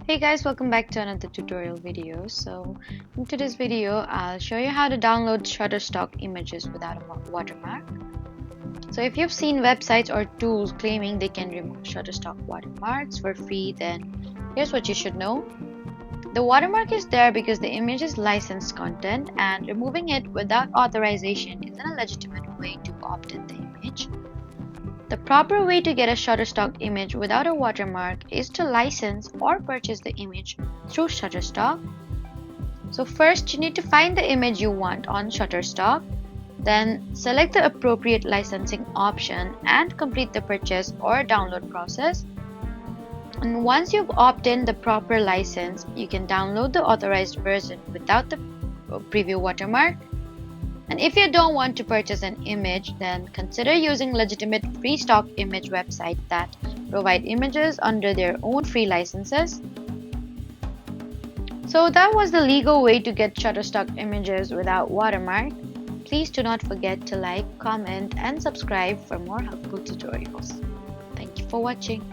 Hey guys, welcome back to another tutorial video. So in today's video, I'll show you how to download Shutterstock images without a watermark. So if you've seen websites or tools claiming they can remove Shutterstock watermarks for free, then here's what you should know. The watermark is there because the image is licensed content, and removing it without authorization isn't a legitimate way to opt in the image. The proper way to get a Shutterstock image without a watermark is to license or purchase the image through Shutterstock. So first, you need to find the image you want on Shutterstock, then select the appropriate licensing option and complete the purchase or download process. And once you've opted in the proper license, you can download the authorized version without the preview watermark. And if you don't want to purchase an image, then consider using legitimate free stock image websites that provide images under their own free licenses. So that was the legal way to get Shutterstock images without watermark. Please do not forget to like, comment, and subscribe for more helpful tutorials. Thank you for watching.